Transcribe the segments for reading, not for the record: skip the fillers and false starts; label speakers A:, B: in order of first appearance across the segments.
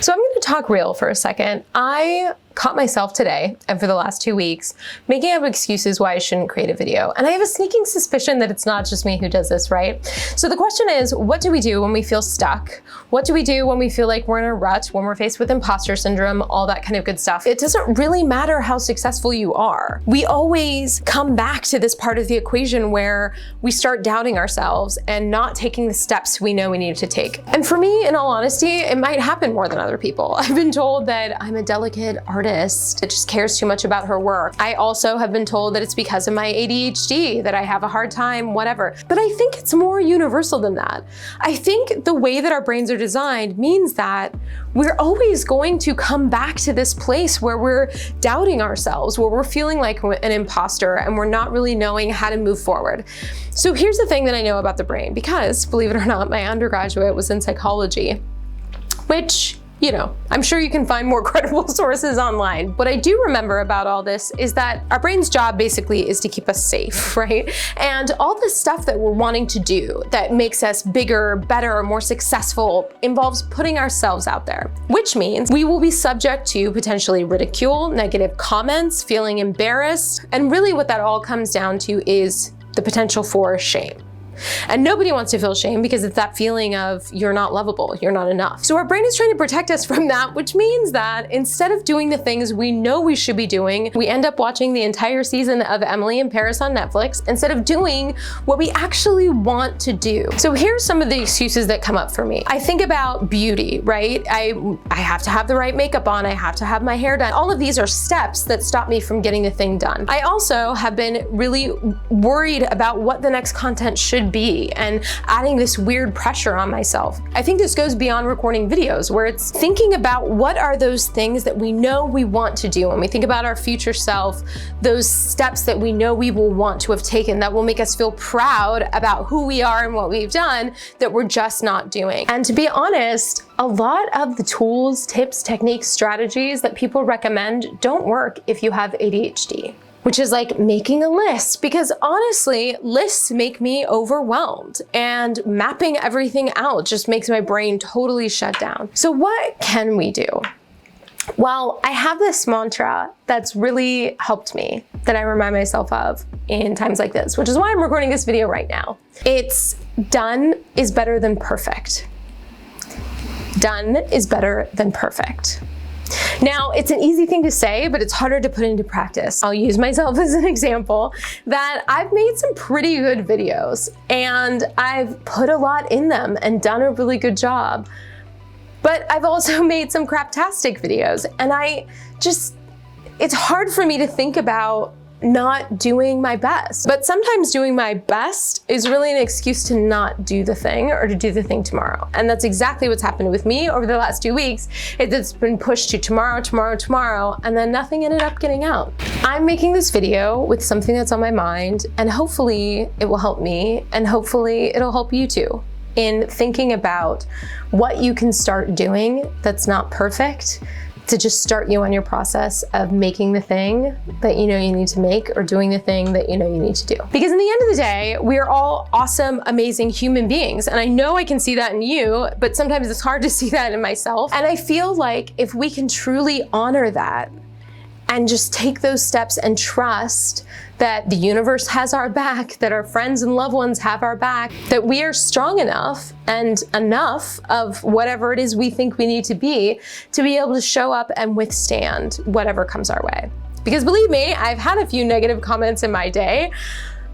A: So I'm going to talk real for a second. I caught myself today, and for the last 2 weeks, making up excuses why I shouldn't create a video. And I have a sneaking suspicion that it's not just me who does this, right? So the question is, what do we do when we feel stuck? What do we do when we feel like we're in a rut, when we're faced with imposter syndrome, all that kind of good stuff? It doesn't really matter how successful you are. We always come back to this part of the equation where we start doubting ourselves and not taking the steps we know we need to take. And for me, in all honesty, it might happen more than other people. I've been told that I'm a delicate artist that just cares too much about her work. I also have been told that it's because of my ADHD that I have a hard time, whatever. But I think it's more universal than that. I think the way that our brains are designed means that we're always going to come back to this place where we're doubting ourselves, where we're feeling like an imposter and we're not really knowing how to move forward. So here's the thing that I know about the brain, because believe it or not, my undergraduate was in psychology, which, you know, I'm sure you can find more credible sources online. What I do remember about all this is that our brain's job basically is to keep us safe, right? And all this stuff that we're wanting to do that makes us bigger, better, more successful involves putting ourselves out there, which means we will be subject to potentially ridicule, negative comments, feeling embarrassed. And really what that all comes down to is the potential for shame. And nobody wants to feel shame because it's that feeling of you're not lovable, you're not enough. So our brain is trying to protect us from that, which means that instead of doing the things we know we should be doing, we end up watching the entire season of Emily in Paris on Netflix instead of doing what we actually want to do. So here's some of the excuses that come up for me. I think about beauty, right? I have to have the right makeup on, I have to have my hair done. All of these are steps that stop me from getting the thing done. I also have been really worried about what the next content should be and adding this weird pressure on myself. I think this goes beyond recording videos, where it's thinking about what are those things that we know we want to do. When we think about our future self, those steps that we know we will want to have taken that will make us feel proud about who we are and what we've done that we're just not doing. And to be honest, a lot of the tools, tips, techniques, strategies that people recommend don't work if you have ADHD. Which is like making a list, because honestly, lists make me overwhelmed and mapping everything out just makes my brain totally shut down. So what can we do? Well, I have this mantra that's really helped me that I remind myself of in times like this, which is why I'm recording this video right now. It's done is better than perfect. Done is better than perfect. Now, it's an easy thing to say, but it's harder to put into practice. I'll use myself as an example that I've made some pretty good videos and I've put a lot in them and done a really good job. But I've also made some craptastic videos, and it's hard for me to think about not doing my best. But sometimes doing my best is really an excuse to not do the thing or to do the thing tomorrow. And that's exactly what's happened with me over the last 2 weeks. It's been pushed to tomorrow, and then nothing ended up getting out. I'm making this video with something that's on my mind, and hopefully it will help me, and hopefully it'll help you too in thinking about what you can start doing that's not perfect, to just start you on your process of making the thing that you know you need to make, or doing the thing that you know you need to do. Because in the end of the day, we are all awesome, amazing human beings. And I know I can see that in you, but sometimes it's hard to see that in myself. And I feel like if we can truly honor that and just take those steps and trust that the universe has our back, that our friends and loved ones have our back, that we are strong enough and enough of whatever it is we think we need to be able to show up and withstand whatever comes our way. Because believe me, I've had a few negative comments in my day,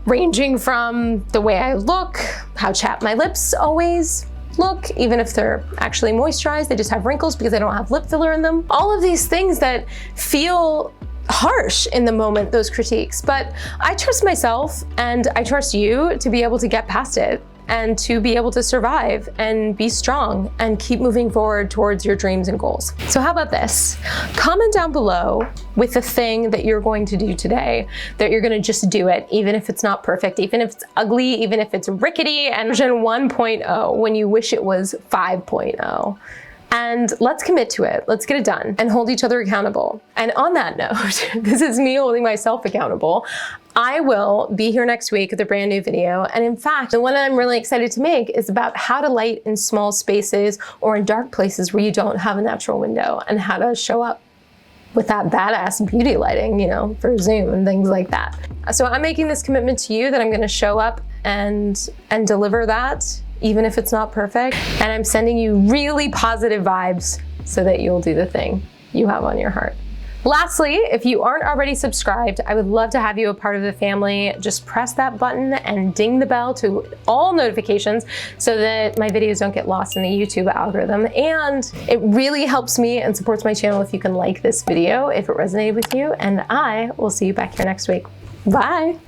A: ranging from the way I look, how chapped my lips always look, even if they're actually moisturized, they just have wrinkles because I don't have lip filler in them. All of these things that feel harsh in the moment, those critiques. But I trust myself and I trust you to be able to get past it and to be able to survive and be strong and keep moving forward towards your dreams and goals. So how about this? Comment down below with the thing that you're going to do today, that you're gonna just do it, even if it's not perfect, even if it's ugly, even if it's rickety and version 1.0 when you wish it was 5.0. And let's commit to it. Let's get it done and hold each other accountable. And on that note, this is me holding myself accountable. I will be here next week with a brand new video. And in fact, the one I'm really excited to make is about how to light in small spaces or in dark places where you don't have a natural window, and how to show up with that badass beauty lighting, you know, for Zoom and things like that. So I'm making this commitment to you that I'm gonna show up and deliver that, even if it's not perfect. And I'm sending you really positive vibes so that you'll do the thing you have on your heart. Lastly, if you aren't already subscribed, I would love to have you a part of the family. Just press that button and ding the bell to all notifications so that my videos don't get lost in the YouTube algorithm. And it really helps me and supports my channel if you can like this video, if it resonated with you. And I will see you back here next week. Bye.